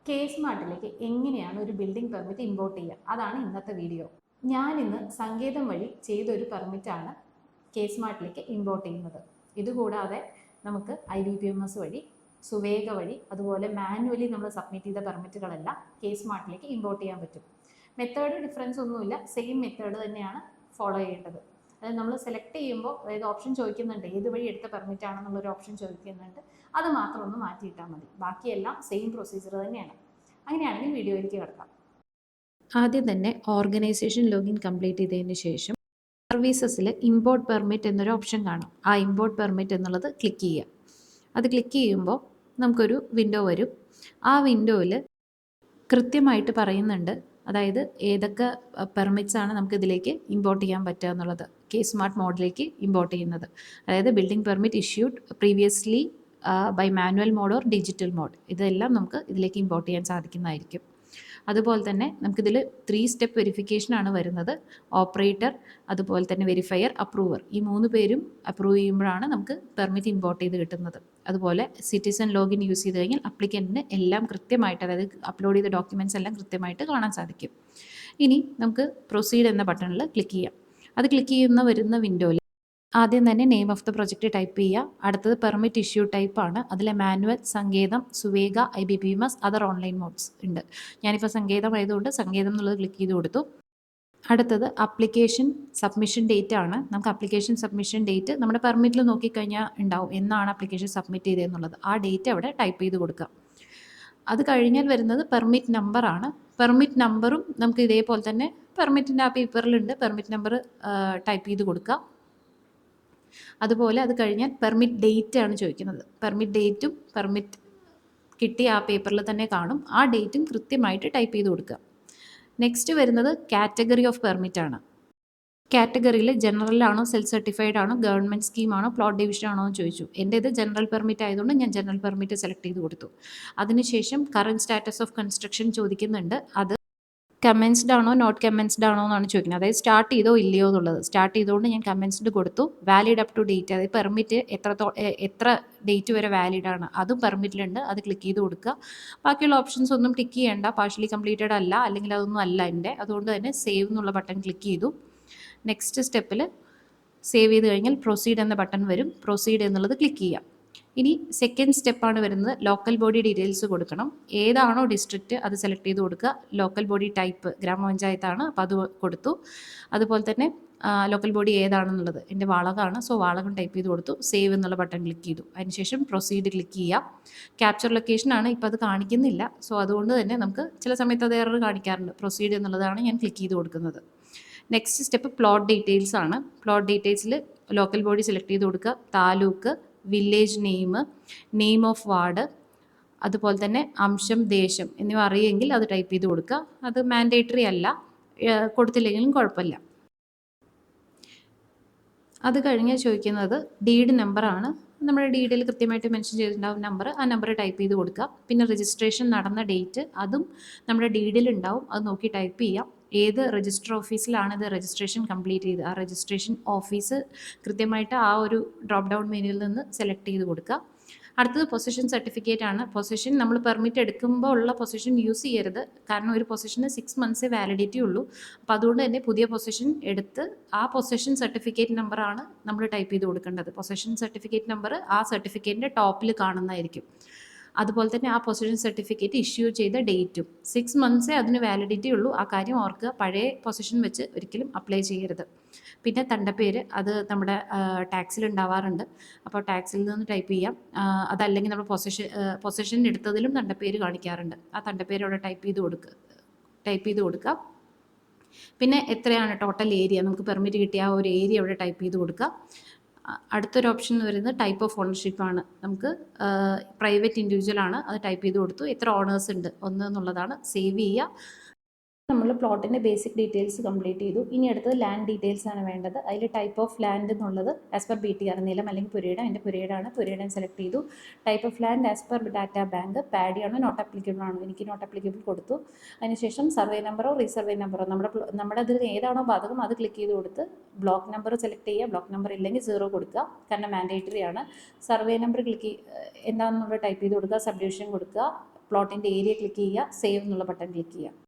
K-Smartലേക്ക് എങ്ങനെയാണ് ഒരു building permit import ചെയ്യുക, അതാണ് ഇന്നത്തെ വീഡിയോ. ഞാൻ ഇന്ന് സങ്കേതം വഴി ചെയ്തൊരു പെർമിറ്റാണ് K-Smartലേക്ക് ഇമ്പോർട്ട് ചെയ്യുന്നത്. ഇതുകൂടാതെ നമുക്ക് IBPMS വഴി, സുവേഗ വഴി, അതുപോലെ മാനുവലി നമ്മൾ സബ്മിറ്റ് ചെയ്ത പെർമിറ്റുകളെല്ലാം K-Smartലേക്ക് ഇമ്പോർട്ട് ചെയ്യാൻ പറ്റും. മെത്തേഡ് ഡിഫറൻസ് ഒന്നുമില്ല, സെയിം മെത്തേഡ് തന്നെയാണ് ഫോളോ ചെയ്യേണ്ടത്. അതായത് നമ്മൾ സെലക്ട് ചെയ്യുമ്പോൾ, അതായത് ഓപ്ഷൻ ചോദിക്കുന്നുണ്ട്, ഏത് വഴി എടുത്ത പെർമിറ്റ് ആണെന്നുള്ളൊരു ഓപ്ഷൻ ചോദിക്കുന്നുണ്ട്. അത് മാത്രം ഒന്ന് മാറ്റിയിട്ടാൽ മതി, ബാക്കിയെല്ലാം സെയിം പ്രൊസീജിയർ തന്നെയാണ്. അങ്ങനെയാണെങ്കിൽ വീഡിയോയിലേക്ക് കിടക്കാം. ആദ്യം തന്നെ ഓർഗനൈസേഷൻ ലോഗിൻ കംപ്ലീറ്റ് ചെയ്തതിന് ശേഷം സർവീസസിൽ ഇമ്പോർട്ട് പെർമിറ്റ് എന്നൊരു ഓപ്ഷൻ കാണും. ആ ഇമ്പോർട്ട് പെർമിറ്റ് എന്നുള്ളത് ക്ലിക്ക് ചെയ്യുക. അത് ക്ലിക്ക് ചെയ്യുമ്പോൾ നമുക്കൊരു വിൻഡോ വരും. ആ വിൻഡോയിൽ കൃത്യമായിട്ട് പറയുന്നുണ്ട്, അതായത് ഏതൊക്കെ പെർമിറ്റ്സ് ആണ് നമുക്ക് ഇതിലേക്ക് ഇമ്പോർട്ട് ചെയ്യാൻ പറ്റുക എന്നുള്ളത്. K-Smart മോഡിലേക്ക് ഇമ്പോർട്ട് ചെയ്യുന്നത്, അതായത് building permit issued previously by manual mode or digital mode, ഇതെല്ലാം നമുക്ക് ഇതിലേക്ക് ഇമ്പോർട്ട് ചെയ്യാൻ സാധിക്കുന്നതായിരിക്കും. അതുപോലെ തന്നെ നമുക്കിതിൽ 3 സ്റ്റെപ്പ് വെരിഫിക്കേഷനാണ് വരുന്നത്. ഓപ്പറേറ്റർ, അതുപോലെ തന്നെ വെരിഫയർ, അപ്രൂവർ, ഈ 3 പേരും അപ്രൂവ് ചെയ്യുമ്പോഴാണ് നമുക്ക് പെർമിറ്റ് ഇമ്പോർട്ട് ചെയ്ത് കിട്ടുന്നത്. അതുപോലെ സിറ്റിസൺ ലോഗിൻ യൂസ് ചെയ്ത് കഴിഞ്ഞാൽ അപ്ലിക്കൻറ്റിന് എല്ലാം കൃത്യമായിട്ട്, അതായത് അപ്ലോഡ് ചെയ്ത ഡോക്യുമെൻറ്റ്സ് എല്ലാം കൃത്യമായിട്ട് കാണാൻ സാധിക്കും. ഇനി നമുക്ക് പ്രൊസീഡ് എന്ന ബട്ടണിൽ ക്ലിക്ക് ചെയ്യാം. അത് ക്ലിക്ക് ചെയ്യുന്ന വരുന്ന വിൻഡോയിൽ ആദ്യം തന്നെ name of the project type ചെയ്യുക. അടുത്തത് പെർമിറ്റ് ഇഷ്യൂ ടൈപ്പാണ്. അതിലെ മാനുവൽ, സങ്കേതം, Suvega, IBPMS, other online modes ഉണ്ട്. ഞാനിപ്പോൾ സങ്കേതം ആയതുകൊണ്ട് സങ്കേതം എന്നുള്ളത് ക്ലിക്ക് ചെയ്ത് കൊടുത്തു. അടുത്തത് അപ്ലിക്കേഷൻ സബ്മിഷൻ ഡേറ്റ് ആണ്. നമുക്ക് അപ്ലിക്കേഷൻ സബ്മിഷൻ ഡേറ്റ് നമ്മുടെ പെർമിറ്റിൽ നോക്കിക്കഴിഞ്ഞാൽ ഉണ്ടാവും, എന്നാണ് അപ്ലിക്കേഷൻ സബ്മിറ്റ് ചെയ്തതെന്നുള്ളത്. ആ ഡേറ്റ് അവിടെ ടൈപ്പ് ചെയ്ത് കൊടുക്കുക. അത് കഴിഞ്ഞാൽ വരുന്നത് പെർമിറ്റ് നമ്പറാണ്. പെർമിറ്റ് നമ്പറും നമുക്ക് ഇതേപോലെ തന്നെ പെർമിറ്റിൻ്റെ ആ പേപ്പറിലുണ്ട്. പെർമിറ്റ് നമ്പർ ടൈപ്പ് ചെയ്ത് കൊടുക്കുക. അതുപോലെ അത് കഴിഞ്ഞാൽ പെർമിറ്റ് ഡേറ്റ് ആണ് ചോദിക്കുന്നത്. പെർമിറ്റ് ഡേറ്റും പെർമിറ്റ് കിട്ടിയ ആ പേപ്പറിൽ തന്നെ കാണും. ആ ഡേറ്റും കൃത്യമായിട്ട് ടൈപ്പ് ചെയ്ത് കൊടുക്കുക. നെക്സ്റ്റ് വരുന്നത് കാറ്റഗറി ഓഫ് പെർമിറ്റ് ആണ്. കാറ്റഗറിയിൽ ജനറൽ ആണോ, സെൽഫ് സർട്ടിഫൈഡ് ആണോ, ഗവൺമെൻറ് സ്കീമാണോ, പ്ലോട്ട് ഡിവിഷൻ ആണോ എന്ന് ചോദിച്ചു. എൻ്റെ ഇത് ജനറൽ പെർമിറ്റ് ആയതുകൊണ്ട് ഞാൻ ജനറൽ പെർമിറ്റ് സെലക്ട് ചെയ്ത് കൊടുത്തു. അതിനുശേഷം കറൻറ്റ് സ്റ്റാറ്റസ് ഓഫ് കൺസ്ട്രക്ഷൻ ചോദിക്കുന്നുണ്ട്. അത് കമൻസ്ഡ് ആണോ നോട്ട് കമൻസ്ഡ് ആണോ എന്നാണ് ചോദിക്കുന്നത്. അതായത് സ്റ്റാർട്ട് ചെയ്തോ ഇല്ലയോ എന്നുള്ളത്. സ്റ്റാർട്ട് ചെയ്തുകൊണ്ട് ഞാൻ കമൻസ്ഡ് കൊടുത്തു. വാലിഡ് അപ് ടു ഡേറ്റ്, അതായത് പെർമിറ്റ് എത്ര ഡേറ്റ് വരെ വാലിഡ് ആണ് അതും പെർമിറ്റിലുണ്ട്. അത് ക്ലിക്ക് ചെയ്ത് കൊടുക്കുക. ബാക്കിയുള്ള ഓപ്ഷൻസ് ഒന്നും ടിക്ക് ചെയ്യേണ്ട, പാർഷ്യലി കംപ്ലീറ്റഡ് അല്ല, അല്ലെങ്കിൽ അതൊന്നും അല്ല എൻ്റെ. അതുകൊണ്ട് തന്നെ സേവ് എന്നുള്ള ബട്ടൺ ക്ലിക്ക് ചെയ്തു. നെക്സ്റ്റ് സ്റ്റെപ്പിൽ സേവ് ചെയ്ത് കഴിഞ്ഞാൽ പ്രൊസീഡ് എന്ന ബട്ടൺ വരും. പ്രൊസീഡ് എന്നുള്ളത് ക്ലിക്ക് ചെയ്യാം. ഇനി സെക്കൻഡ് സ്റ്റെപ്പാണ് വരുന്നത്. ലോക്കൽ ബോഡി ഡീറ്റെയിൽസ് കൊടുക്കണം. ഏതാണോ ഡിസ്ട്രിക്റ്റ് അത് സെലക്ട് ചെയ്ത് കൊടുക്കുക. ലോക്കൽ ബോഡി ടൈപ്പ് ഗ്രാമപഞ്ചായത്താണ്, അപ്പോൾ അത് കൊടുത്തു. അതുപോലെ തന്നെ ലോക്കൽ ബോഡി ഏതാണെന്നുള്ളത് എൻ്റെ വാളകമാണ്, സോ വാളകം ടൈപ്പ് ചെയ്ത് കൊടുത്തു. സേവ് എന്നുള്ള ബട്ടൺ ക്ലിക്ക് ചെയ്തു. അതിനുശേഷം പ്രൊസീഡ് ക്ലിക്ക് ചെയ്യാം. ക്യാപ്ചർ ലൊക്കേഷനാണ്, ഇപ്പോൾ അത് കാണിക്കുന്നില്ല. സോ അതുകൊണ്ട് തന്നെ നമുക്ക് ചില സമയത്ത് അത് എറർ കാണിക്കാറുണ്ട്. പ്രൊസീഡ് എന്നുള്ളതാണ് ഞാൻ ക്ലിക്ക് ചെയ്ത് കൊടുക്കുന്നത്. നെക്സ്റ്റ് സ്റ്റെപ്പ് പ്ലോട്ട് ഡീറ്റെയിൽസ് ആണ്. പ്ലോട്ട് ഡീറ്റെയിൽസിൽ ലോക്കൽ ബോഡി സെലക്ട് ചെയ്ത് കൊടുക്കുക. Taluk, village name, name of ward, അതുപോലെ തന്നെ അംശം, ദേശം എന്നിവ അറിയെങ്കിൽ അത് ടൈപ്പ് ചെയ്ത് കൊടുക്കുക. അത് മാൻഡേറ്ററി അല്ല, കൊടുത്തില്ലെങ്കിലും കുഴപ്പമില്ല. അത് കഴിഞ്ഞ് ചോദിക്കുന്നത് ഡീഡ് നമ്പറാണ്. നമ്മുടെ ഡീഡിൽ കൃത്യമായിട്ട് മെൻഷൻ ചെയ്തിട്ടുണ്ടാവും നമ്പർ. ആ നമ്പർ ടൈപ്പ് ചെയ്ത് കൊടുക്കുക. പിന്നെ രജിസ്ട്രേഷൻ നടന്ന ഡേറ്റ് അതും നമ്മുടെ ഡീഡിൽ ഉണ്ടാവും, അത് നോക്കി ടൈപ്പ് ചെയ്യാം. ഏത് രജിസ്റ്റർ ഓഫീസിലാണ് ഇത് രജിസ്ട്രേഷൻ കംപ്ലീറ്റ് ചെയ്ത്, ആ രജിസ്ട്രേഷൻ ഓഫീസ് കൃത്യമായിട്ട് ആ ഒരു ഡ്രോപ്പ് ഡൗൺ മെനുവിൽ നിന്ന് സെലക്ട് ചെയ്ത് കൊടുക്കുക. അടുത്തത് പൊസിഷൻ സർട്ടിഫിക്കറ്റ് ആണ്. പൊസിഷൻ നമ്മൾ പെർമിറ്റ് എടുക്കുമ്പോൾ ഉള്ള പൊസിഷൻ യൂസ് ചെയ്യരുത്, കാരണം ഒരു പൊസിഷന് 6 മന്ത്സേ വാലിഡിറ്റി ഉള്ളൂ. അപ്പോൾ അതുകൊണ്ട് തന്നെ പുതിയ പൊസിഷൻ എടുത്ത് ആ പൊസിഷൻ സർട്ടിഫിക്കറ്റ് നമ്പറാണ് നമ്മൾ ടൈപ്പ് ചെയ്ത് കൊടുക്കേണ്ടത്. പൊസിഷൻ സർട്ടിഫിക്കറ്റ് നമ്പർ ആ സർട്ടിഫിക്കറ്റിൻ്റെ ടോപ്പിൽ കാണുന്നതായിരിക്കും. അതുപോലെ തന്നെ ആ പൊസിഷൻ സർട്ടിഫിക്കറ്റ് ഇഷ്യൂ ചെയ്ത ഡേറ്റും 6 മന്ത്സേ അതിന് വാലിഡിറ്റി ഉള്ളൂ, ആ കാര്യം ഓർക്കുക. പഴയ പൊസിഷൻ വെച്ച് ഒരിക്കലും അപ്ലൈ ചെയ്യരുത്. പിന്നെ തണ്ടപ്പേര്, അത് നമ്മുടെ ടാക്സിൽ ഉണ്ടാവാറുണ്ട്, അപ്പോൾ ടാക്സിൽ നിന്ന് ടൈപ്പ് ചെയ്യാം. അതല്ലെങ്കിൽ നമ്മൾ പൊസിഷൻ എടുത്തതിലും തണ്ടപ്പേര് കാണിക്കാറുണ്ട്, ആ തണ്ടപ്പേര് അവിടെ ടൈപ്പ് ചെയ്ത് കൊടുക്കുക. പിന്നെ എത്രയാണ് ടോട്ടൽ ഏരിയ, നമുക്ക് പെർമിറ്റ് കിട്ടിയ ആ ഒരു ഏരിയ അവിടെ ടൈപ്പ് ചെയ്ത് കൊടുക്കുക. അടുത്തൊരു ഓപ്ഷൻ എന്ന് പറയുന്നത് ടൈപ്പ് ഓഫ് ഓണർഷിപ്പ് ആണ്. നമുക്ക് പ്രൈവറ്റ് ഇൻഡിവിജ്വൽ ആണ്, അത് ടൈപ്പ് ചെയ്ത് കൊടുത്തു. എത്ര ഓണേഴ്സ് ഉണ്ട്, 1 എന്നുള്ളതാണ്. സേവ് ചെയ്യുക. നമ്മൾ പ്ലോട്ടിൻ്റെ ബേസിക് ഡീറ്റെയിൽസ് കംപ്ലീറ്റ് ചെയ്തു. ഇനി അടുത്തത് ലാൻഡ് ഡീറ്റെയിൽസ് ആണ് വേണ്ടത്. അതിൽ ടൈപ്പ് ഓഫ് ലാൻഡ് എന്നുള്ളത് ആസ് പെർ BTR നിലം അല്ലെങ്കിൽ പുരയിടം. എൻ്റെ പുരയിടമാണ്, പുരയിടം സെലക്ട് ചെയ്തു. Type of land as per data bank paddy ആണോ നോട്ട് അപ്ലിക്കബിൾ ആണോ, എനിക്ക് നോട്ട് അപ്ലിക്കബിൾ കൊടുത്തു. അതിനുശേഷം സർവേ നമ്പറോ റീസർവേ നമ്പറോ നമ്മുടെ അതിൽ ഏതാണോ ബാധകം അത് ക്ലിക്ക് ചെയ്ത് കൊടുത്ത് ബ്ലോക്ക് നമ്പർ സെലക്ട് ചെയ്യുക. ബ്ലോക്ക് നമ്പർ ഇല്ലെങ്കിൽ 0 കൊടുക്കുക, കാരണം മാൻഡേറ്ററി ആണ്. സർവേ നമ്പർ എന്താണെന്നുള്ള ടൈപ്പ് ചെയ്ത് കൊടുക്കുക, സബ് ഡിവിഷൻ കൊടുക്കുക, പ്ലോട്ടിൻ്റെ ഏരിയ ക്ലിക്ക് ചെയ്യുക, സേവ് എന്നുള്ള ബട്ടൺ ക്ലിക്ക് ചെയ്യുക.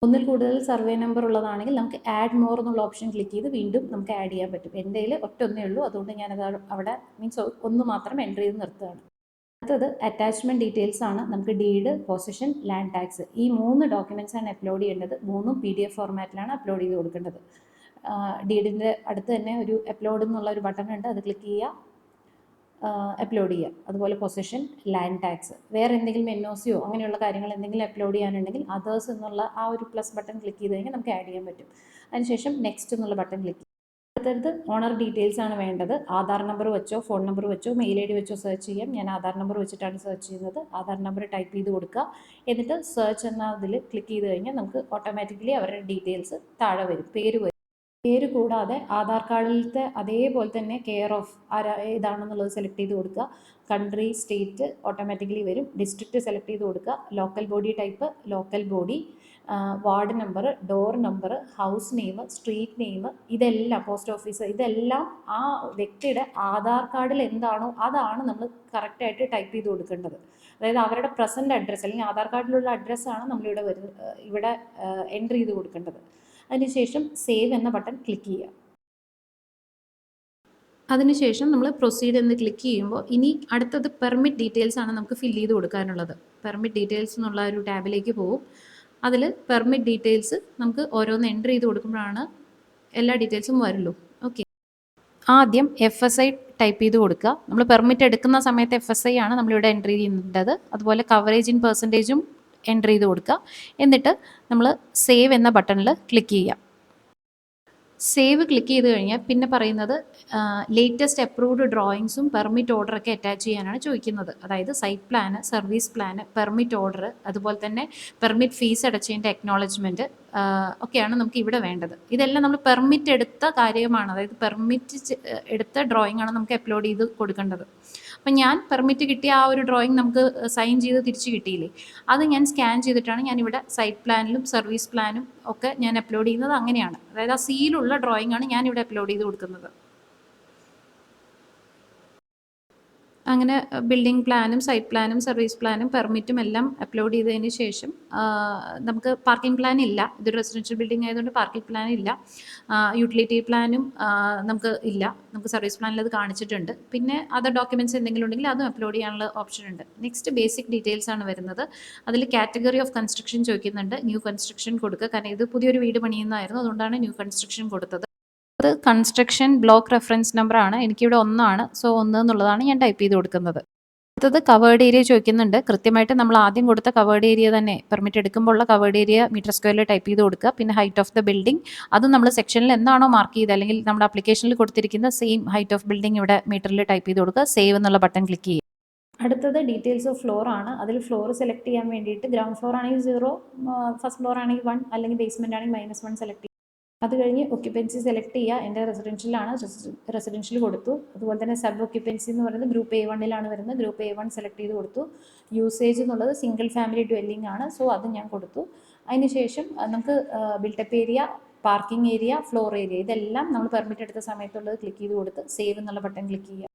ഒന്നിൽ കൂടുതൽ സർവേ നമ്പർ ഉള്ളതാണെങ്കിൽ നമുക്ക് ആഡ് മോർ എന്നുള്ള ഓപ്ഷൻ ക്ലിക്ക് ചെയ്ത് വീണ്ടും നമുക്ക് ആഡ് ചെയ്യാൻ പറ്റും. എൻ്റെ കയ്യിൽ ഒറ്റൊന്നേ ഉള്ളൂ, അതുകൊണ്ട് ഞാനത് അവിടെ മീൻസ് ഒന്ന് മാത്രം എൻ്റർ ചെയ്ത് നിർത്തുകയാണ്. അടുത്തത് അറ്റാച്ച്മെൻറ്റ് ഡീറ്റെയിൽസ് ആണ്. നമുക്ക് ഡീഡ്, പൊസിഷൻ, ലാൻഡ് ടാക്സ് ഈ 3 ഡോക്യുമെൻറ്റ്സ് ആണ് അപ്ലോഡ് ചെയ്യേണ്ടത്. 3ഉം PDF ഫോർമാറ്റിലാണ് അപ്ലോഡ് ചെയ്ത് കൊടുക്കേണ്ടത്. ഡീഡിൻ്റെ അടുത്ത് തന്നെ ഒരു അപ്ലോഡ് എന്നുള്ള ഒരു ബട്ടൺ ഉണ്ട്, അത് ക്ലിക്ക് ചെയ്യുക, അപ്ലോഡ് ചെയ്യുക. അതുപോലെ പൊസിഷൻ, ലാൻഡ് ടാക്സ്, വേറെ എന്തെങ്കിലും NOCയോ അങ്ങനെയുള്ള കാര്യങ്ങൾ എന്തെങ്കിലും അപ്ലോഡ് ചെയ്യാനുണ്ടെങ്കിൽ അതേഴ്സ് എന്നുള്ള ആ ഒരു പ്ലസ് ബട്ടൺ ക്ലിക്ക് ചെയ്ത് കഴിഞ്ഞാൽ നമുക്ക് ആഡ് ചെയ്യാൻ പറ്റും. അതിനുശേഷം നെക്സ്റ്റ് എന്നുള്ള ബട്ടൺ ക്ലിക്ക് ചെയ്യും. അടുത്തത് ഓണർ ഡീറ്റെയിൽസ് ആണ് വേണ്ടത്. ആധാർ നമ്പർ വെച്ചോ ഫോൺ നമ്പർ വെച്ചോ മെയിൽ ID വെച്ചോ സെർച്ച് ചെയ്യാം. ഞാൻ ആധാർ നമ്പർ വെച്ചിട്ടാണ് സെർച്ച് ചെയ്യുന്നത്. ആധാർ നമ്പർ ടൈപ്പ് ചെയ്ത് കൊടുക്കുക. എന്നിട്ട് സെർച്ച് എന്ന അതിൽ ക്ലിക്ക് ചെയ്ത് കഴിഞ്ഞാൽ നമുക്ക് ഓട്ടോമാറ്റിക്കലി അവരുടെ ഡീറ്റെയിൽസ് താഴെ വരും, പേര് കൂടാതെ ആധാർ കാർഡിലത്തെ അതേപോലെ തന്നെ കെയർ ഓഫ് ഏതാണെന്നുള്ളത് സെലക്ട് ചെയ്ത് കൊടുക്കുക. കൺട്രി, സ്റ്റേറ്റ് ഓട്ടോമാറ്റിക്കലി വരും. ഡിസ്ട്രിക്റ്റ് സെലക്ട് ചെയ്ത് കൊടുക്കുക. Local body type local body, ward number, door number, house name, street name, ഇതെല്ലാം പോസ്റ്റ് ഓഫീസ്, ഇതെല്ലാം ആ വ്യക്തിയുടെ ആധാർ കാർഡിൽ എന്താണോ അതാണ് നമ്മൾ കറക്റ്റായിട്ട് ടൈപ്പ് ചെയ്ത് കൊടുക്കേണ്ടത്. അതായത് അവരുടെ പ്രസൻറ്റ് അഡ്രസ്സ് അല്ലെങ്കിൽ ആധാർ കാർഡിലുള്ള അഡ്രസ്സാണ് നമ്മളിവിടെ ഇവിടെ എൻ്റർ ചെയ്ത് കൊടുക്കേണ്ടത്. അതിനുശേഷം സേവ് എന്ന ബട്ടൺ ക്ലിക്ക് ചെയ്യുക. അതിനുശേഷം നമ്മൾ പ്രൊസീഡ് എന്ന് ക്ലിക്ക് ചെയ്യുമ്പോൾ ഇനി അടുത്തത് പെർമിറ്റ് ഡീറ്റെയിൽസ് ആണ് നമുക്ക് ഫില്ല് ചെയ്ത് കൊടുക്കാനുള്ളത്. പെർമിറ്റ് ഡീറ്റെയിൽസ് എന്നുള്ള ഒരു ടാബിലേക്ക് പോകും. അതിൽ പെർമിറ്റ് ഡീറ്റെയിൽസ് നമുക്ക് ഓരോന്ന് എൻ്റർ ചെയ്ത് കൊടുക്കുമ്പോഴാണ് എല്ലാ ഡീറ്റെയിൽസും വരുള്ളൂ. ഓക്കെ, ആദ്യം FSI ടൈപ്പ് ചെയ്ത് കൊടുക്കുക. നമ്മൾ പെർമിറ്റ് എടുക്കുന്ന സമയത്ത് FSI ആണ് നമ്മളിവിടെ എൻ്റർ ചെയ്യേണ്ടത്. അതുപോലെ കവറേജ് ഇൻ പെർസെൻറ്റേജും എൻ്റർ ചെയ്ത് കൊടുക്കുക. എന്നിട്ട് നമ്മൾ സേവ് എന്ന ബട്ടണിൽ ക്ലിക്ക് ചെയ്യുക. സേവ് ക്ലിക്ക് ചെയ്ത് കഴിഞ്ഞാൽ പിന്നെ പറയുന്നത് ലേറ്റസ്റ്റ് അപ്രൂവ്ഡ് ഡ്രോയിങ്സും പെർമിറ്റ് ഓർഡറൊക്കെ അറ്റാച്ച് ചെയ്യാനാണ് ചോദിക്കുന്നത്. അതായത് site plan, service plan, permit order, അതുപോലെ തന്നെ പെർമിറ്റ് ഫീസ് അടച്ചതിൻ്റെ അക്നോളജ്മെൻറ്റ് ഒക്കെയാണ് നമുക്ക് ഇവിടെ വേണ്ടത്. ഇതെല്ലാം നമ്മൾ പെർമിറ്റ് എടുത്ത കാര്യമാണ്, അതായത് പെർമിറ്റ് എടുത്ത ഡ്രോയിങ് ആണ് നമുക്ക് അപ്ലോഡ് ചെയ്ത് കൊടുക്കേണ്ടത്. അപ്പം ഞാൻ പെർമിറ്റ് കിട്ടിയ ആ ഒരു ഡ്രോയിങ് നമുക്ക് സൈൻ ചെയ്ത് തിരിച്ച് കിട്ടിയില്ലേ, അത് ഞാൻ സ്കാൻ ചെയ്തിട്ടാണ് ഞാനിവിടെ സൈറ്റ് പ്ലാനിലും സർവീസ് പ്ലാനും ഒക്കെ ഞാൻ അപ്ലോഡ് ചെയ്യുന്നത്. അങ്ങനെയാണ്, അതായത് ആ സീലുള്ള ഡ്രോയിങ് ആണ് ഞാനിവിടെ അപ്ലോഡ് ചെയ്ത് കൊടുക്കുന്നത്. അങ്ങനെ ബിൽഡിംഗ് പ്ലാനും സൈറ്റ് പ്ലാനും സർവീസ് പ്ലാനും പെർമിറ്റും എല്ലാം അപ്ലോഡ് ചെയ്തതിന് ശേഷം നമുക്ക് പാർക്കിംഗ് പ്ലാൻ ഇല്ല, ഇതൊരു റെസിഡൻഷ്യൽ ബിൽഡിംഗ് ആയതുകൊണ്ട് പാർക്കിംഗ് പ്ലാൻ ഇല്ല. യൂട്ടിലിറ്റി പ്ലാനും നമുക്ക് ഇല്ല, നമുക്ക് സർവീസ് പ്ലാനിൽ അത് കാണിച്ചിട്ടുണ്ട്. പിന്നെ അതർ ഡോക്യുമെൻറ്റ്സ് എന്തെങ്കിലും ഉണ്ടെങ്കിൽ അതും അപ്ലോഡ് ചെയ്യാനുള്ള ഓപ്ഷൻ ഉണ്ട്. നെക്സ്റ്റ് ബേസിക് ഡീറ്റെയിൽസ് ആണ് വരുന്നത്. അതിൽ കാറ്റഗറി ഓഫ് കൺസ്ട്രക്ഷൻ ചോദിക്കുന്നുണ്ട്. ന്യൂ കൺസ്ട്രക്ഷൻ കൊടുക്കുക, കാരണം ഇത് പുതിയൊരു വീട് പണിയുന്നതായിരുന്നു, അതുകൊണ്ടാണ് ന്യൂ കൺസ്ട്രക്ഷൻ കൊടുത്തത്. അത് കൺസ്ട്രക്ഷൻ ബ്ലോക്ക് റെഫറൻസ് നമ്പറാണ്, എനിക്കിവിടെ 1 ആണ്. സോ 1 എന്നുള്ളതാണ് ഞാൻ ടൈപ്പ് ചെയ്ത് കൊടുക്കുന്നത്. അടുത്തത് കവേർഡ് ഏരിയ ചോദിക്കുന്നുണ്ട്. കൃത്യമായിട്ട് നമ്മൾ ആദ്യം കൊടുത്ത കവേർഡ് ഏരിയ തന്നെ പെർമിറ്റ് എടുക്കുമ്പോൾ ഉള്ള കവേർഡ് ഏരിയ മീറ്റർ സ്ക്വയറിൽ ടൈപ്പ് ചെയ്ത് കൊടുക്കുക. പിന്നെ ഹൈറ്റ് ഓഫ് ദ ബിൽഡിംഗ്, അത് നമ്മൾ സെക്ഷനിൽ എന്താണോ മാർക്ക് ചെയ്ത് അല്ലെങ്കിൽ നമ്മുടെ ആപ്ലിക്കേഷനിൽ കൊടുത്തിരിക്കുന്ന സെയിം ഹൈറ്റ് ഓഫ് ബിൽഡിംഗ് ഇവിടെ മീറ്ററിൽ ടൈപ്പ് ചെയ്ത് കൊടുക്കുക. സേവ് എന്നുള്ള ബട്ടൺ ക്ലിക്ക് ചെയ്യുക. അടുത്തത് ഡീറ്റെയിൽസ് ഓഫ് ഫ്ലോർ ആണ്. അതിൽ ഫ്ലോർ സെലക്ട് ചെയ്യാൻ വേണ്ടിയിട്ട് ഗ്രൗണ്ട് ഫ്ലോർ ആണെങ്കിൽ 0, ഫസ്റ്റ് ഫ്ലോർ ആണെങ്കിൽ 1, അല്ലെങ്കിൽ ബേസ്മെൻ്റ് ആണെങ്കിൽ -1 സെലക്ട് ചെയ്യുക. അത് കഴിഞ്ഞ് ഒക്യുപ്പൻസി സെലക്ട് ചെയ്യുക. എൻ്റെ റെസിഡൻഷ്യലാണ്, റെസിഡൻഷ്യൽ കൊടുത്തു. അതുപോലെ തന്നെ സബ് ഒക്യുപ്പൻസി എന്ന് പറയുന്നത് ഗ്രൂപ്പ് A1 വരുന്നത്, ഗ്രൂപ്പ് A1 സെലക്ട് ചെയ്ത് കൊടുത്തു. യൂസേജ് എന്നുള്ളത് സിംഗിൾ ഫാമിലി ഡ്വെല്ലിംഗ് ആണ്, സോ അത് ഞാൻ കൊടുത്തു. അതിനുശേഷം നമുക്ക് built up area, parking area, floor area, ഇതെല്ലാം നമ്മൾ പെർമിറ്റ് എടുത്ത സമയത്തുള്ളത് ക്ലിക്ക് ചെയ്ത് കൊടുത്ത് സേവ് എന്നുള്ള ബട്ടൺ ക്ലിക്ക് ചെയ്യുക.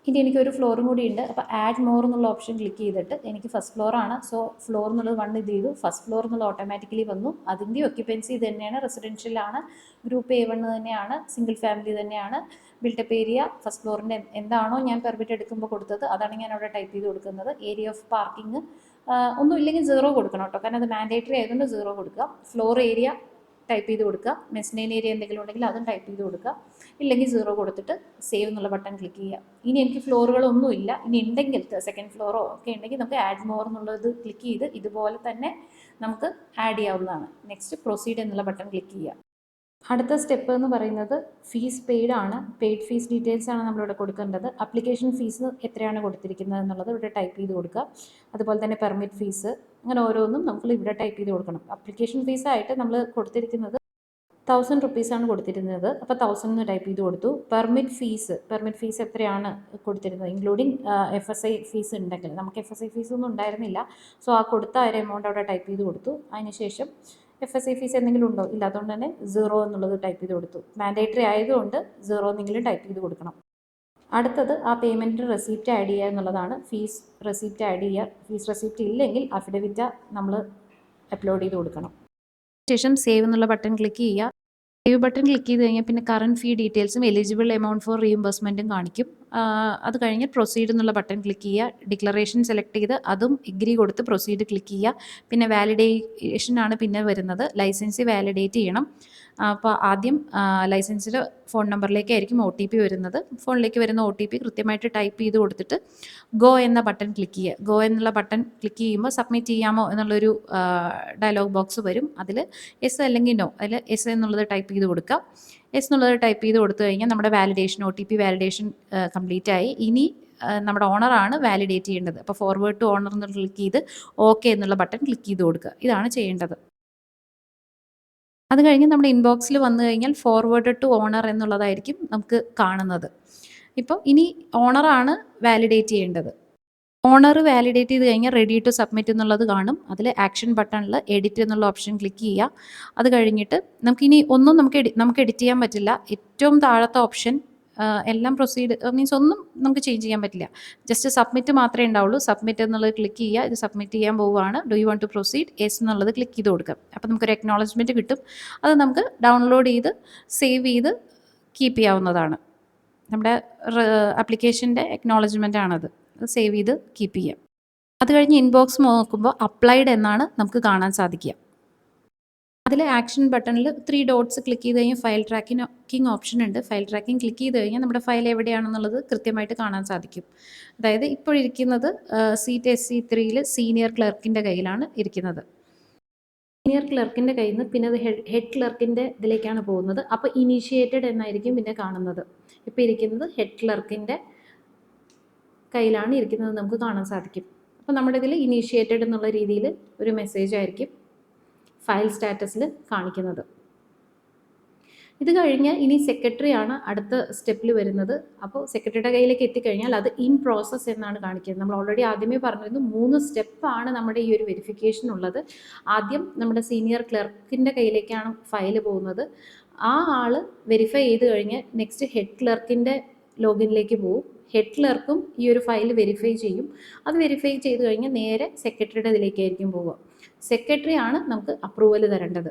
ഇനി എനിക്കൊരു ഫ്ലോറും കൂടി ഉണ്ട്. അപ്പോൾ ആഡ് മോർ എന്നുള്ള ഓപ്ഷൻ ക്ലിക്ക് ചെയ്തിട്ട് എനിക്ക് ഫസ്റ്റ് ഫ്ലോർ ആണ്, സോ ഫ്ലോർ എന്നുള്ളത് 1 ഇത് ചെയ്തു. ഫസ്റ്റ് ഫ്ലോർ എന്നുള്ള ഓട്ടോമാറ്റിക്കലി വന്നു. അതിൻ്റെ ഒക്യുപ്പൻസി ഇത് തന്നെയാണ്, റെസിഡൻഷ്യലാണ്, ഗ്രൂപ്പ് A1 തന്നെയാണ്, സിംഗിൾ ഫാമിലി തന്നെയാണ്. ബിൽട്ടപ്പ് ഏരിയ ഫസ്റ്റ് ഫ്ലോറിൻ്റെ എന്താണോ ഞാൻ പെർമിറ്റ് എടുക്കുമ്പോൾ കൊടുത്തത് അതാണ് ഞാൻ അവിടെ ടൈപ്പ് ചെയ്ത് കൊടുക്കുന്നത്. ഏരിയ ഓഫ് പാർക്കിംഗ് ഒന്നും ഇല്ലെങ്കിൽ 0 കൊടുക്കണം കേട്ടോ, കാരണം അത് മാൻഡേറ്ററി ആയതുകൊണ്ട് 0 കൊടുക്കുക. ഫ്ലോർ ഏരിയ ടൈപ്പ് ചെയ്ത് കൊടുക്കുക. മെസ്നൈൻ ഏരിയ എന്തെങ്കിലും ഉണ്ടെങ്കിൽ അതും ടൈപ്പ് ചെയ്ത് കൊടുക്കുക. ഇല്ലെങ്കിൽ 0 കൊടുത്തിട്ട് സേവ് എന്നുള്ള ബട്ടൺ ക്ലിക്ക് ചെയ്യുക. ഇനി എനിക്ക് ഫ്ലോറുകളൊന്നും ഇല്ല, ഇനി ഉണ്ടെങ്കിൽ സെക്കൻഡ് ഫ്ലോറോ ഒക്കെ ഉണ്ടെങ്കിൽ നമുക്ക് ആഡ് മോർ എന്നുള്ളത് ക്ലിക്ക് ചെയ്ത് ഇതുപോലെ തന്നെ നമുക്ക് ആഡ് ചെയ്യാവുന്നതാണ്. നെക്സ്റ്റ് പ്രൊസീഡ് എന്നുള്ള ബട്ടൺ ക്ലിക്ക് ചെയ്യുക. അടുത്ത സ്റ്റെപ്പ് എന്ന് പറയുന്നത് ഫീസ് പെയ്ഡ് ആണ്. പെയ്ഡ് ഫീസ് ഡീറ്റെയിൽസ് ആണ് നമ്മളിവിടെ കൊടുക്കേണ്ടത്. അപ്ലിക്കേഷൻ ഫീസ് എത്രയാണ് കൊടുത്തിരിക്കുന്നത് എന്നുള്ളത് ഇവിടെ ടൈപ്പ് ചെയ്ത് കൊടുക്കുക. അതുപോലെ തന്നെ പെർമിറ്റ് ഫീസ്, അങ്ങനെ ഓരോന്നും നമുക്ക് ഇവിടെ ടൈപ്പ് ചെയ്ത് കൊടുക്കണം. അപ്ലിക്കേഷൻ ഫീസായിട്ട് നമ്മൾ കൊടുത്തിരിക്കുന്നത് 1000 റുപ്പീസാണ് കൊടുത്തിരുന്നത്. അപ്പോൾ 1000 എന്ന് ടൈപ്പ് ചെയ്ത് കൊടുത്തു. പെർമിറ്റ് ഫീസ് എത്രയാണ് കൊടുത്തിരുന്നത്, ഇൻക്ലൂഡിങ് FSI ഫീസ് ഉണ്ടെങ്കിൽ. നമുക്ക് FSI ഫീസ് ഒന്നും ഉണ്ടായിരുന്നില്ല. സോ ആ കൊടുത്ത ഒരു എമൗണ്ട് അവിടെ ടൈപ്പ് ചെയ്ത് കൊടുത്തു. അതിനുശേഷം FSI ഫീസ് എന്തെങ്കിലും ഉണ്ടോ, ഇല്ലാത്തതുകൊണ്ട് തന്നെ 0 എന്നുള്ളത് ടൈപ്പ് ചെയ്ത് കൊടുത്തു. മാൻഡേറ്ററി ആയതുകൊണ്ട് 0 എന്നെങ്കിലും ടൈപ്പ് ചെയ്ത് കൊടുക്കണം. അടുത്തത് ആ പേയ്മെൻറ്റ് റെസിപ്റ്റ് ആഡ് ചെയ്യുക എന്നുള്ളതാണ്. ഫീസ് റെസിപ്റ്റ് ആഡ് ചെയ്യുക. ഫീസ് റെസിപ്റ്റ് ഇല്ലെങ്കിൽ അഫിഡവിറ്റ് നമ്മൾ അപ്ലോഡ് ചെയ്ത് കൊടുക്കണം. ശേഷം സേവ് എന്നുള്ള ബട്ടൺ ക്ലിക്ക് ചെയ്യുക. സേവ് ബട്ടൺ ക്ലിക്ക് ചെയ്ത് കഴിഞ്ഞാൽ പിന്നെ കറണ്ട് ഫീ ഡീറ്റെയിൽസും എലിജിബിൾ എമൗണ്ട് ഫോർ റീഇംബേഴ്സ്മെൻറ്റും കാണിക്കും. അത് കഴിഞ്ഞ് പ്രൊസീഡ് എന്നുള്ള ബട്ടൺ ക്ലിക്ക് ചെയ്യുക. ഡിക്ലറേഷൻ സെലക്ട് ചെയ്ത് അതും എഗ്രി കൊടുത്ത് പ്രൊസീഡ് ക്ലിക്ക് ചെയ്യുക. പിന്നെ വാലിഡേഷനാണ് പിന്നെ വരുന്നത്. ലൈസൻസ് വാലിഡേറ്റ് ചെയ്യണം. അപ്പോൾ ആദ്യം ലൈസൻസിൻ്റെ ഫോൺ നമ്പറിലേക്കായിരിക്കും OTP വരുന്നത്. ഫോണിലേക്ക് വരുന്ന OTP കൃത്യമായിട്ട് ടൈപ്പ് ചെയ്ത് കൊടുത്തിട്ട് ഗോ എന്ന ബട്ടൺ ക്ലിക്ക് ചെയ്യുക. ഗോ എന്നുള്ള ബട്ടൺ ക്ലിക്ക് ചെയ്യുമ്പോൾ സബ്മിറ്റ് ചെയ്യാമോ എന്നുള്ളൊരു ഡയലോഗ് ബോക്സ് വരും. അതിൽ യെസ് അല്ലെങ്കിൽ നോ, അതിൽ യെസ് എന്നുള്ളത് ടൈപ്പ് ചെയ്ത് കൊടുക്കുക. യെസ് എന്നുള്ളത് ടൈപ്പ് ചെയ്ത് കൊടുത്തു കഴിഞ്ഞാൽ നമ്മുടെ വാലിഡേഷൻ OTP വാലിഡേഷൻ കംപ്ലീറ്റ് ആയി. ഇനി നമ്മുടെ ഓണറാണ് വാലിഡേറ്റ് ചെയ്യേണ്ടത്. അപ്പോൾ ഫോർവേഡ് ടു ഓണർ എന്ന് ക്ലിക്ക് ചെയ്ത് ഓക്കെ എന്നുള്ള ബട്ടൺ ക്ലിക്ക് ചെയ്ത് കൊടുക്കുക. ഇതാണ് ചെയ്യേണ്ടത്. അത് കഴിഞ്ഞ് നമ്മുടെ ഇൻബോക്സിൽ വന്നു കഴിഞ്ഞാൽ ഫോർവേഡ് ടു ഓണർ എന്നുള്ളതായിരിക്കും നമുക്ക് കാണുന്നത്. ഇപ്പോൾ ഇനി ഓണറാണ് വാലിഡേറ്റ് ചെയ്യേണ്ടത്. ഓണർ വാലിഡേറ്റ് ചെയ്ത് കഴിഞ്ഞാൽ റെഡി ടു സബ്മിറ്റ് എന്നുള്ളത് കാണും. അതിൽ ആക്ഷൻ ബട്ടണിൽ എഡിറ്റ് എന്നുള്ള ഓപ്ഷൻ ക്ലിക്ക് ചെയ്യുക. അത് കഴിഞ്ഞിട്ട് നമുക്കിനി ഒന്നും നമുക്ക് എഡിറ്റ് ചെയ്യാൻ പറ്റില്ല. ഏറ്റവും താഴത്തെ ഓപ്ഷൻ എല്ലാം പ്രൊസീഡ് മീൻസ് ഒന്നും നമുക്ക് ചേഞ്ച് ചെയ്യാൻ പറ്റില്ല. ജസ്റ്റ് സബ്മിറ്റ് മാത്രമേ ഉണ്ടാവുള്ളൂ. സബ്മിറ്റ് എന്നുള്ളത് ക്ലിക്ക് ചെയ്യുക. ഇത് സബ്മിറ്റ് ചെയ്യാൻ പോവുകയാണ്. Do you want to proceed, yes എന്നുള്ളത് ക്ലിക്ക് ചെയ്ത് കൊടുക്കാം. അപ്പോൾ നമുക്കൊരു അക്നോളജ്മെൻറ്റ് കിട്ടും. അത് നമുക്ക് ഡൗൺലോഡ് ചെയ്ത് സേവ് ചെയ്ത് കീപ്പ് ചെയ്യാവുന്നതാണ്. നമ്മുടെ ആപ്ലിക്കേഷൻ്റെ അക്നോളജ്മെൻ്റ് ആണത്. സേവ് ചെയ്ത് കീപ്പ് ചെയ്യാം. അത് കഴിഞ്ഞ് ഇൻബോക്സ് നോക്കുമ്പോൾ അപ്ലൈഡ് എന്നാണ് നമുക്ക് കാണാൻ സാധിക്കുക. അതിൽ ആക്ഷൻ ബട്ടണിൽ 3 ഡോട്ട്സ് ക്ലിക്ക് ചെയ്ത് കഴിഞ്ഞാൽ ഫയൽ ട്രാക്കിംഗ് ഓപ്ഷൻ ഉണ്ട്. ഫയൽ ട്രാക്കിംഗ് ക്ലിക്ക് ചെയ്ത് കഴിഞ്ഞാൽ നമ്മുടെ ഫയൽ എവിടെയാണെന്നുള്ളത് കൃത്യമായിട്ട് കാണാൻ സാധിക്കും. അതായത് ഇപ്പോൾ ഇരിക്കുന്നത് സീറ്റ് SC3 സീനിയർ ക്ലർക്കിൻ്റെ കയ്യിലാണ് ഇരിക്കുന്നത്. സീനിയർ ക്ലർക്കിൻ്റെ കയ്യിൽ നിന്ന് പിന്നെ അത് ഹെഡ് ക്ലർക്കിൻ്റെ ഇതിലേക്കാണ് പോകുന്നത്. അപ്പോൾ ഇനീഷ്യേറ്റഡ് എന്നായിരിക്കും പിന്നെ കാണുന്നത്. ഇപ്പോൾ ഇരിക്കുന്നത് ഹെഡ് ക്ലർക്കിൻ്റെ കയ്യിലാണ് ഇരിക്കുന്നത് നമുക്ക് കാണാൻ സാധിക്കും. അപ്പോൾ നമ്മുടെ ഇതിൽ ഇനീഷ്യേറ്റഡ് എന്നുള്ള രീതിയിൽ ഒരു മെസ്സേജ് ആയിരിക്കും ഫയൽ സ്റ്റാറ്റസിൽ കാണിക്കുന്നത്. ഇത് കഴിഞ്ഞ് ഇനി സെക്രട്ടറി ആണ് അടുത്ത സ്റ്റെപ്പിൽ വരുന്നത്. അപ്പോൾ സെക്രട്ടറിയുടെ കയ്യിലേക്ക് എത്തിക്കഴിഞ്ഞാൽ അത് ഇൻ പ്രോസസ്സ് എന്നാണ് കാണിക്കുന്നത്. നമ്മൾ ഓൾറെഡി ആദ്യമേ പറഞ്ഞിരുന്നു 3 സ്റ്റെപ്പാണ് നമ്മുടെ ഈ ഒരു വെരിഫിക്കേഷൻ ഉള്ളത്. ആദ്യം നമ്മുടെ സീനിയർ ക്ലർക്കിൻ്റെ കയ്യിലേക്കാണ് ഫയൽ പോകുന്നത്. ആ ആൾ വെരിഫൈ ചെയ്ത് കഴിഞ്ഞ് നെക്സ്റ്റ് ഹെഡ് ക്ലർക്കിൻ്റെ ലോഗിനിലേക്ക് പോകും. ഹെഡ് ക്ലർക്കും ഈ ഒരു ഫയൽ വെരിഫൈ ചെയ്യും. അത് വെരിഫൈ ചെയ്ത് കഴിഞ്ഞാൽ നേരെ സെക്രട്ടറിയുടെ ഇതിലേക്കായിരിക്കും പോവുക. സെക്രട്ടറി ആണ് നമുക്ക് അപ്രൂവൽ തരേണ്ടത്.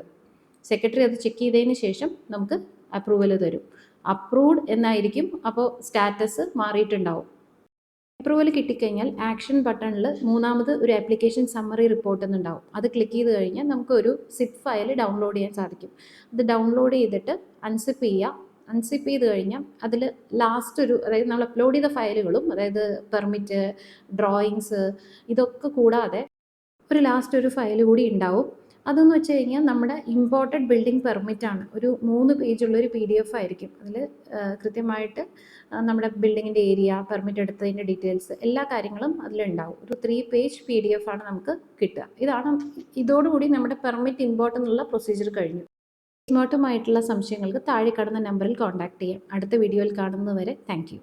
സെക്രട്ടറി അത് ചെക്ക് ചെയ്തതിന് ശേഷം നമുക്ക് അപ്രൂവൽ തരും. അപ്രൂവ്ഡ് എന്നായിരിക്കും അപ്പോൾ സ്റ്റാറ്റസ് മാറിയിട്ടുണ്ടാവും. അപ്രൂവൽ കിട്ടിക്കഴിഞ്ഞാൽ ആക്ഷൻ ബട്ടണിൽ മൂന്നാമത് ഒരു ആപ്ലിക്കേഷൻ സമ്മറി റിപ്പോർട്ട് എന്നുണ്ടാവും. അത് ക്ലിക്ക് ചെയ്ത് കഴിഞ്ഞാൽ നമുക്കൊരു സിപ്പ് ഫയൽ ഡൗൺലോഡ് ചെയ്യാൻ സാധിക്കും. അത് ഡൗൺലോഡ് ചെയ്തിട്ട് അൺസിപ്പ് ചെയ്യുക. അൺസിപ്പ് ചെയ്ത് കഴിഞ്ഞാൽ അതിൽ ലാസ്റ്റ് അതായത് നമ്മൾ അപ്ലോഡ് ചെയ്ത ഫയലുകളും, അതായത് പെർമിറ്റ്, ഡ്രോയിങ്സ്, ഇതൊക്കെ കൂടാതെ ലാസ്റ്റ് ഒരു ഫയൽ കൂടി ഉണ്ടാവും. അതെന്ന് വെച്ച് കഴിഞ്ഞാൽ നമ്മുടെ ഇമ്പോർട്ടഡ് ബിൽഡിംഗ് പെർമിറ്റാണ്. ഒരു 3 പേജുള്ളൊരു PDF ആയിരിക്കും. അതിൽ കൃത്യമായിട്ട് നമ്മുടെ ബിൽഡിങ്ങിൻ്റെ ഏരിയ, പെർമിറ്റ് എടുത്തതിൻ്റെ ഡീറ്റെയിൽസ്, എല്ലാ കാര്യങ്ങളും അതിലുണ്ടാവും. ഒരു 3 പേജ് PDF ആണ് നമുക്ക് കിട്ടുക. ഇതോടുകൂടി നമ്മുടെ പെർമിറ്റ് ഇമ്പോർട്ട് എന്നുള്ള പ്രൊസീജിയർ കഴിഞ്ഞു. ഇങ്ങോട്ടുമായിട്ടുള്ള സംശയങ്ങൾക്ക് താഴെ കാണുന്ന നമ്പറിൽ കോൺടാക്ട് ചെയ്യാം. അടുത്ത വീഡിയോയിൽ കാണുന്നതുവരെ താങ്ക് യു.